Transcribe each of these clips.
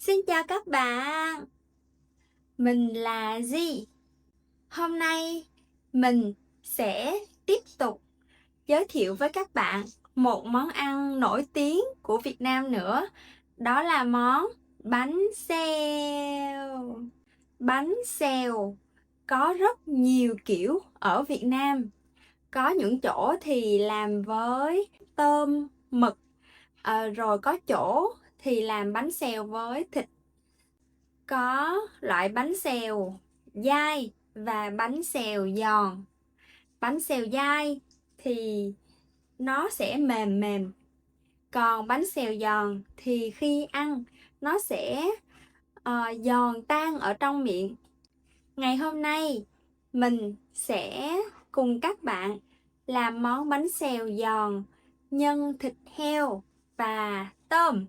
Xin chào các bạn, mình là Di. Hôm nay mình sẽ tiếp tục giới thiệu với các bạn một món ăn nổi tiếng của Việt Nam nữa. Đó là món bánh xèo. Bánh xèo có rất nhiều kiểu ở Việt Nam. Có những chỗ thì làm với tôm, mực, rồi có chỗ thì làm bánh xèo với thịt. Có loại bánh xèo dai và bánh xèo giòn. Bánh xèo dai thì nó sẽ mềm mềm, còn bánh xèo giòn thì khi ăn nó sẽ giòn tan ở trong miệng. Ngày hôm nay mình sẽ cùng các bạn làm món bánh xèo giòn nhân thịt heo và tôm.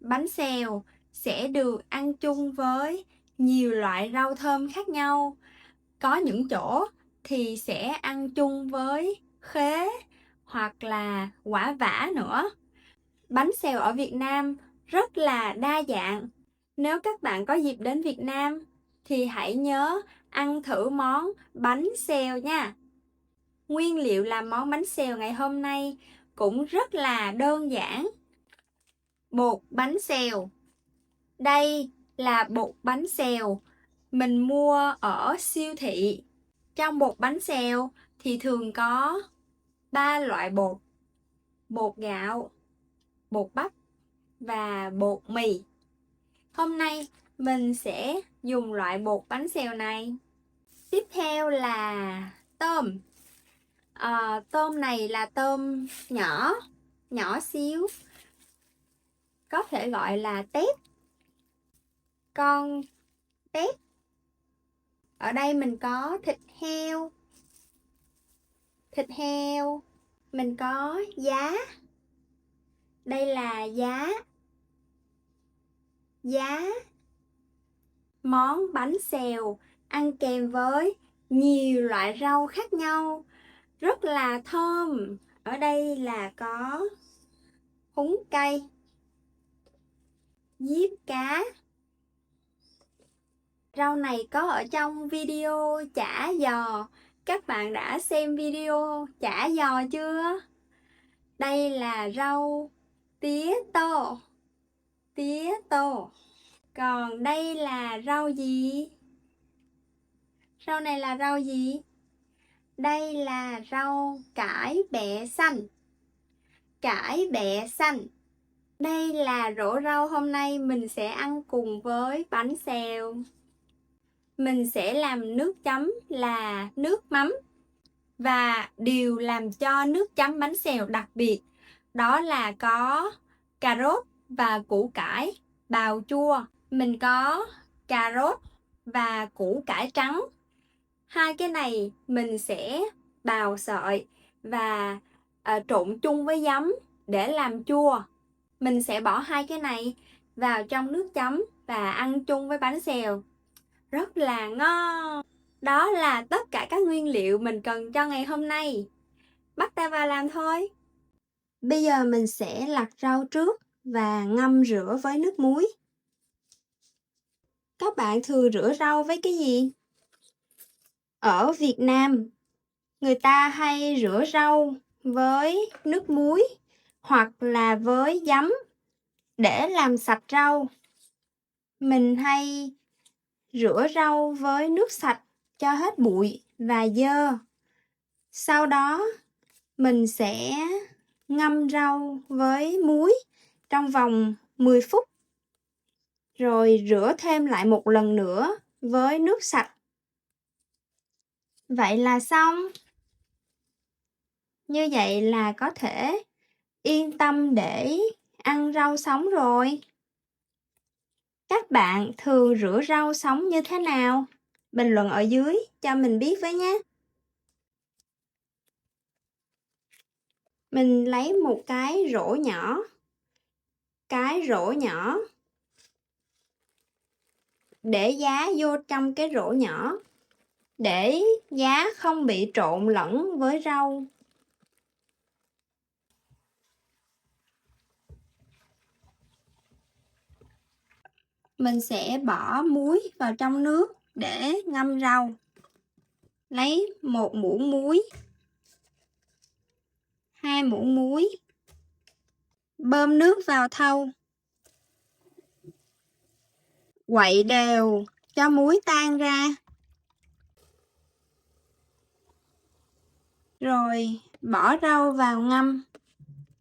Bánh xèo sẽ được ăn chung với nhiều loại rau thơm khác nhau. Có những chỗ thì sẽ ăn chung với khế hoặc là quả vả nữa. Bánh xèo ở Việt Nam rất là đa dạng. Nếu các bạn có dịp đến Việt Nam thì hãy nhớ ăn thử món bánh xèo nha. Nguyên liệu làm món bánh xèo ngày hôm nay cũng rất là đơn giản. Bột bánh xèo. Đây là bột bánh xèo mình mua ở siêu thị. Trong bột bánh xèo thì thường có 3 loại bột: bột gạo, bột bắp và bột mì. Hôm nay mình sẽ dùng loại bột bánh xèo này. Tiếp theo là tôm. Tôm này là tôm nhỏ, nhỏ xíu, có thể gọi là tép, con tép. Ở đây mình có thịt heo, mình có giá. Đây là giá. Món bánh xèo ăn kèm với nhiều loại rau khác nhau, rất là thơm. Ở đây là có húng cây, diếp cá. Rau này có ở trong video chả giò. Các bạn đã xem video chả giò chưa? Đây là rau tía tô. Còn đây là rau gì? Rau này là rau gì? Đây là rau cải bẹ xanh. Đây là rổ rau hôm nay mình sẽ ăn cùng với bánh xèo. Mình sẽ làm nước chấm là nước mắm. Và điều làm cho nước chấm bánh xèo đặc biệt đó là có cà rốt và củ cải bào chua. Mình có cà rốt và củ cải trắng. Hai cái này mình sẽ bào sợi và trộn chung với giấm để làm chua. Mình sẽ bỏ hai cái này vào trong nước chấm và ăn chung với bánh xèo. Rất là ngon. Đó là tất cả các nguyên liệu mình cần cho ngày hôm nay. Bắt tay vào làm thôi. Bây giờ mình sẽ lặt rau trước và ngâm rửa với nước muối. Các bạn thường rửa rau với cái gì? Ở Việt Nam, người ta hay rửa rau với nước muối hoặc là với giấm để làm sạch rau. Mình hay rửa rau với nước sạch cho hết bụi và dơ. Sau đó mình sẽ ngâm rau với muối trong vòng 10 phút. Rồi rửa thêm lại một lần nữa với nước sạch. Vậy là xong. Như vậy là có thể yên tâm để ăn rau sống rồi. Các bạn thường rửa rau sống như thế nào? Bình luận ở dưới cho mình biết với nhé. Mình lấy một cái rổ nhỏ. Để giá vô trong cái rổ nhỏ để giá không bị trộn lẫn với rau. Mình sẽ bỏ muối vào trong nước để ngâm rau. Lấy 1 muỗng muối, 2 muỗng muối. Bơm nước vào thau. Quậy đều cho muối tan ra. Rồi bỏ rau vào ngâm.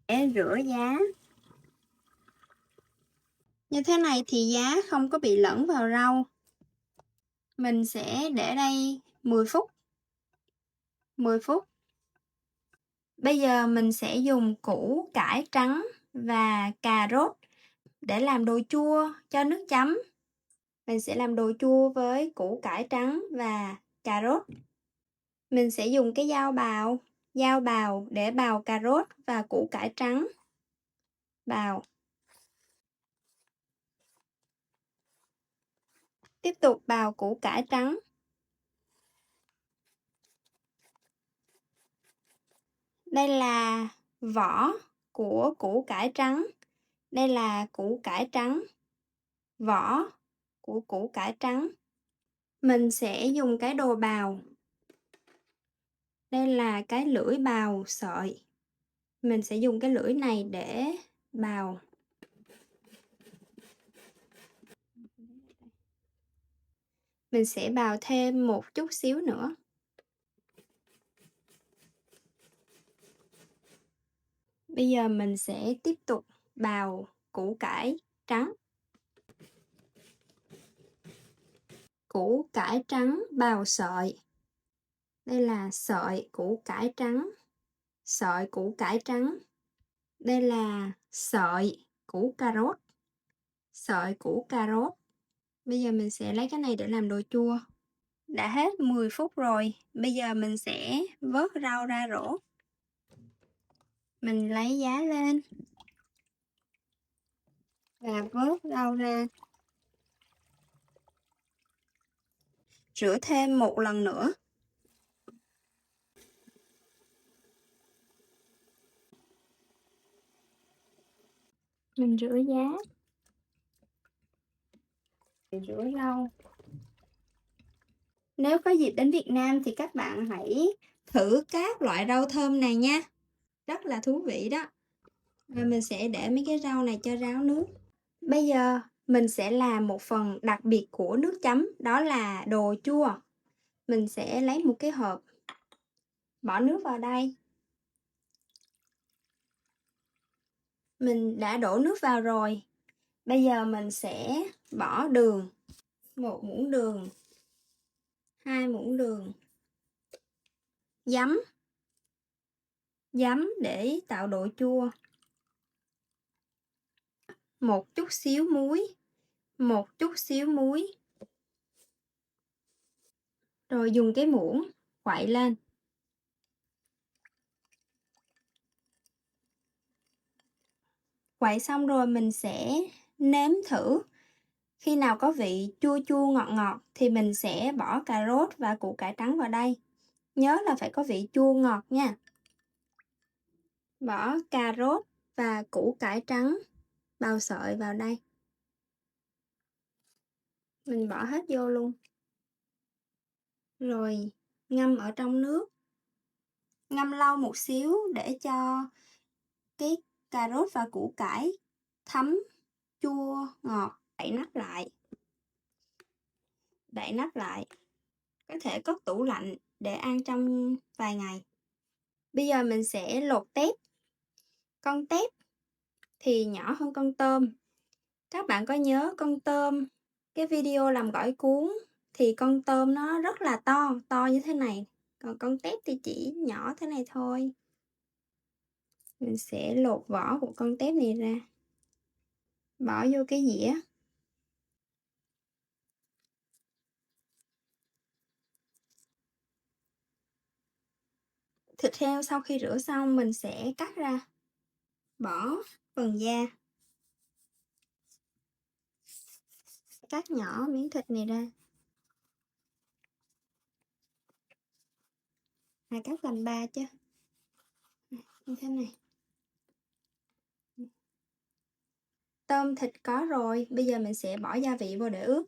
Để rửa giá. Như thế này thì giá không có bị lẫn vào rau. Mình sẽ để đây 10 phút. 10 phút. Bây giờ mình sẽ dùng củ cải trắng và cà rốt để làm đồ chua cho nước chấm. Mình sẽ làm đồ chua với củ cải trắng và cà rốt. Mình sẽ dùng cái dao bào để bào cà rốt và củ cải trắng. Bào. Tiếp tục bào củ cải trắng. Đây là vỏ của củ cải trắng. Đây là củ cải trắng. Vỏ của củ cải trắng. Mình sẽ dùng cái đồ bào. Đây là cái lưỡi bào sợi. Mình sẽ dùng cái lưỡi này để bào. Mình sẽ bào thêm một chút xíu nữa. Bây giờ mình sẽ tiếp tục bào củ cải trắng. Củ cải trắng bào sợi. Đây là sợi củ cải trắng. Sợi củ cải trắng. Đây là sợi củ cà rốt. Sợi củ cà rốt. Bây giờ mình sẽ lấy cái này để làm đồ chua. Đã hết 10 phút rồi. Bây giờ mình sẽ vớt rau ra rổ. Mình lấy giá lên và vớt rau ra. Rửa thêm một lần nữa. Mình rửa giá. Rửa rau. Nếu có dịp đến Việt Nam thì các bạn hãy thử các loại rau thơm này nha. Rất là thú vị đó. Và mình sẽ để mấy cái rau này cho ráo nước. Bây giờ mình sẽ làm một phần đặc biệt của nước chấm, đó là đồ chua. Mình sẽ lấy một cái hộp, bỏ nước vào đây. Mình đã đổ nước vào rồi. Bây giờ mình sẽ bỏ đường. 1 muỗng đường, 2 muỗng đường. Giấm. Giấm để tạo độ chua. Một chút xíu muối. Một chút xíu muối. Rồi dùng cái muỗng quậy lên. Quậy xong rồi mình sẽ nếm thử. Khi nào có vị chua chua ngọt ngọt thì mình sẽ bỏ cà rốt và củ cải trắng vào đây. Nhớ là phải có vị chua ngọt nha. Bỏ cà rốt và củ cải trắng bào sợi vào đây. Mình bỏ hết vô luôn. Rồi ngâm ở trong nước. Ngâm lâu một xíu để cho cái cà rốt và củ cải thấm chua ngọt. Đậy nắp lại. Đậy nắp lại. Có thể cất tủ lạnh để ăn trong vài ngày. Bây giờ mình sẽ lột tép. Con tép thì nhỏ hơn con tôm. Các bạn có nhớ con tôm, cái video làm gỏi cuốn thì con tôm nó rất là to, to như thế này. Còn con tép thì chỉ nhỏ thế này thôi. Mình sẽ lột vỏ của con tép này ra. Bỏ vô cái dĩa. Thịt heo sau khi rửa xong mình sẽ cắt ra. Bỏ phần da. Cắt nhỏ miếng thịt này ra. Cắt làm 3 chứ. Như thế này. Tôm thịt có rồi, bây giờ mình sẽ bỏ gia vị vô để ướp.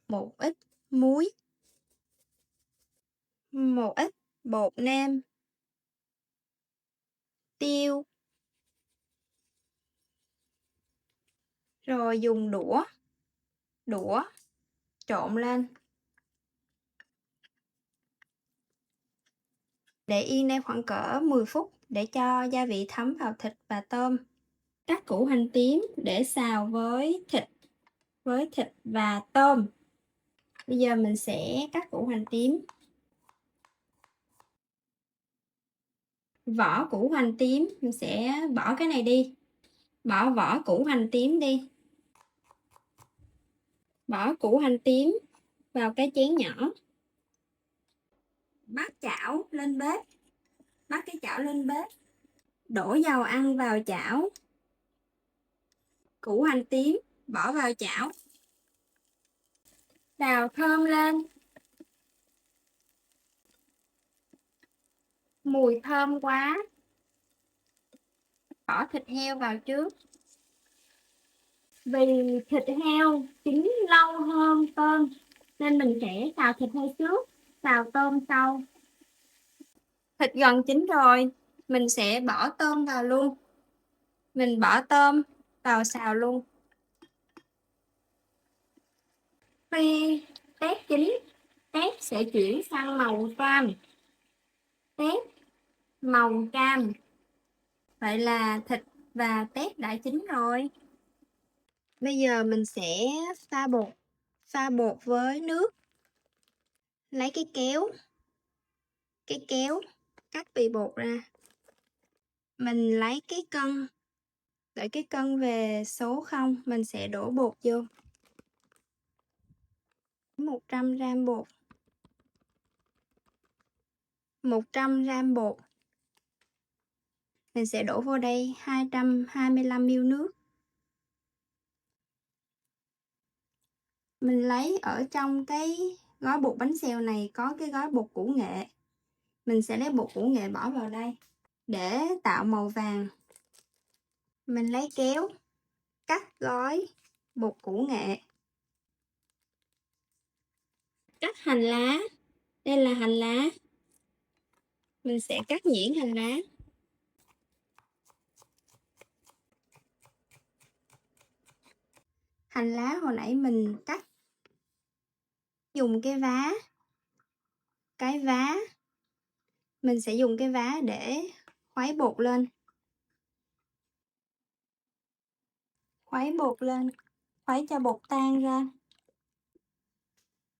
Một ít muối, một ít bột nêm, tiêu. Rồi dùng đũa trộn lên. Để yên đây khoảng cỡ 10 phút để cho gia vị thấm vào thịt và tôm. Cắt củ hành tím để xào với thịt và tôm. Bây giờ mình sẽ cắt củ hành tím. Vỏ củ hành tím mình sẽ bỏ cái này đi. Bỏ vỏ củ hành tím đi. Bỏ củ hành tím vào cái chén nhỏ. Bắt chảo lên bếp. Bắt cái chảo lên bếp. Đổ dầu ăn vào chảo. Củ hành tím bỏ vào chảo. Xào thơm lên. Mùi thơm quá. Bỏ thịt heo vào trước. Vì thịt heo chín lâu hơn tôm nên mình sẽ xào thịt heo trước, xào tôm sau. Thịt gần chín rồi, mình sẽ bỏ tôm vào luôn. Mình bỏ tôm vào xào luôn. Khi tép chín, tép sẽ chuyển sang màu cam. Tép màu cam. Vậy là thịt và tép đã chín rồi. Bây giờ mình sẽ pha bột với nước. Lấy cái kéo cắt bì bột ra. Mình lấy cái cân, để cái cân về số 0, mình sẽ đổ bột vô. 100g bột. 100g bột. Mình sẽ đổ vô đây 225ml nước. Mình lấy ở trong cái gói bột bánh xèo này có cái gói bột củ nghệ. Mình sẽ lấy bột củ nghệ bỏ vào đây để tạo màu vàng. Mình lấy kéo cắt gói bột củ nghệ. Cắt hành lá. Đây là hành lá. Mình sẽ cắt nhuyễn hành lá. Hành lá hồi nãy mình cắt. Dùng cái vá. Mình sẽ dùng cái vá để khuấy bột lên. Khuấy bột lên. Khuấy cho bột tan ra.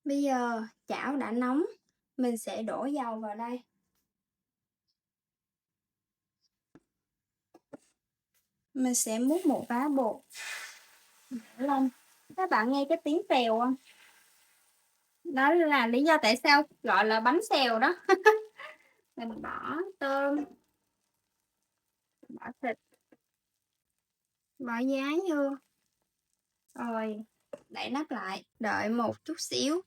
Bây giờ chảo đã nóng. Mình sẽ đổ dầu vào đây. Mình sẽ múc một vá bột lên. Các bạn nghe cái tiếng xèo không? Đó là lý do tại sao gọi là bánh xèo đó. Mình bỏ tôm, bỏ thịt, bỏ giá vô. Rồi đậy nắp lại, đợi một chút xíu.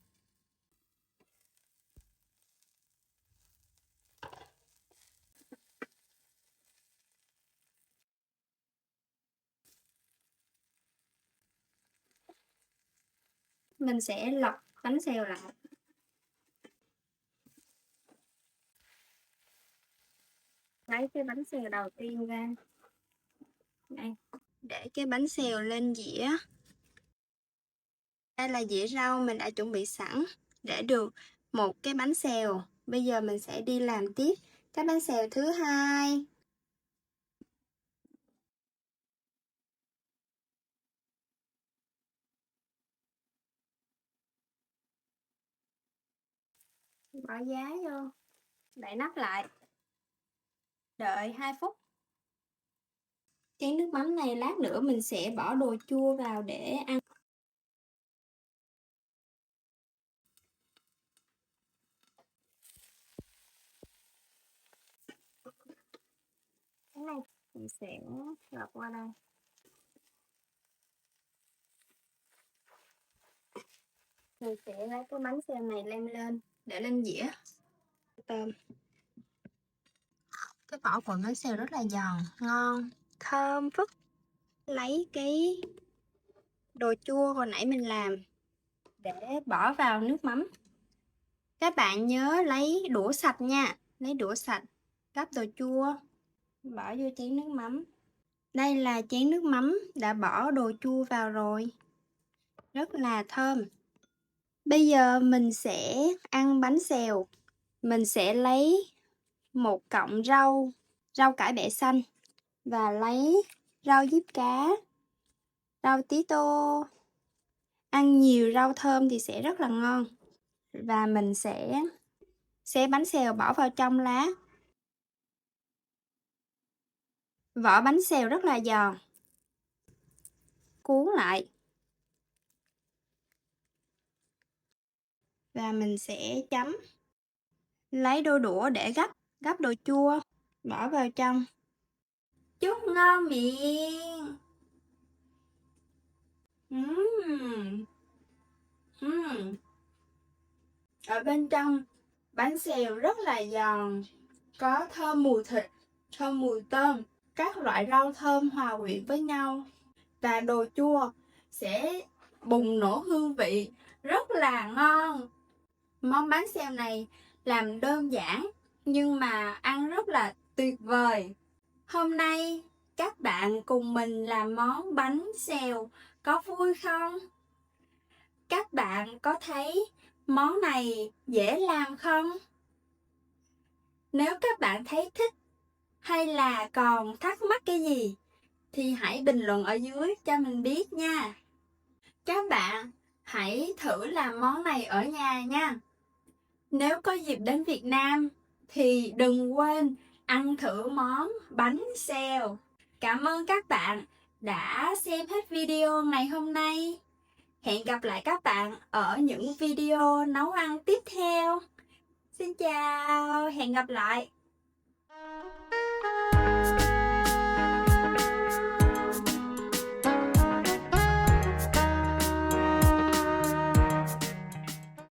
Mình sẽ lật bánh xèo lại. Lấy cái bánh xèo đầu tiên ra. Đây. Để cái bánh xèo lên dĩa. Đây là dĩa rau mình đã chuẩn bị sẵn để được một cái bánh xèo. Bây giờ mình sẽ đi làm tiếp cái bánh xèo thứ hai. Bỏ giá vô. Đậy nắp lại. Đợi 2 phút. Chén nước mắm này lát nữa mình sẽ bỏ đồ chua vào để ăn. Cái này mình sẽ lọt qua đây. Mình sẽ lấy cái bánh xèo này lem lên để lên dĩa. Tôm. Cái vỏ của bánh xèo rất là giòn, ngon, thơm phức. lấy cái đồ chua hồi nãy mình làm để bỏ vào nước mắm. Các bạn nhớ lấy đũa sạch nha, lấy đũa sạch, gắp đồ chua, bỏ vô chén nước mắm. Đây là chén nước mắm đã bỏ đồ chua vào rồi, rất là thơm. Bây giờ mình sẽ ăn bánh xèo. Mình sẽ lấy một cọng rau cải bẹ xanh và lấy rau diếp cá, rau tí tô. Ăn nhiều rau thơm thì sẽ rất là ngon. Và mình sẽ xé bánh xèo bỏ vào trong lá. Vỏ bánh xèo rất là giòn. Cuốn lại. Và mình sẽ chấm. Lấy đôi đũa để gắp đồ chua, bỏ vào trong. Chúc ngon miệng. Ở bên trong bánh xèo rất là giòn, có thơm mùi thịt, thơm mùi tôm, các loại rau thơm hòa quyện với nhau và đồ chua sẽ bùng nổ hương vị rất là ngon. Món bánh xèo này làm đơn giản nhưng mà ăn rất là tuyệt vời. Hôm nay các bạn cùng mình làm món bánh xèo có vui không? Các bạn có thấy món này dễ làm không? Nếu các bạn thấy thích hay là còn thắc mắc cái gì thì hãy bình luận ở dưới cho mình biết nha. Các bạn hãy thử làm món này ở nhà nha. Nếu có dịp đến Việt Nam thì đừng quên ăn thử món bánh xèo. Cảm ơn các bạn đã xem hết video ngày hôm nay. Hẹn gặp lại các bạn ở những video nấu ăn tiếp theo. Xin chào, hẹn gặp lại.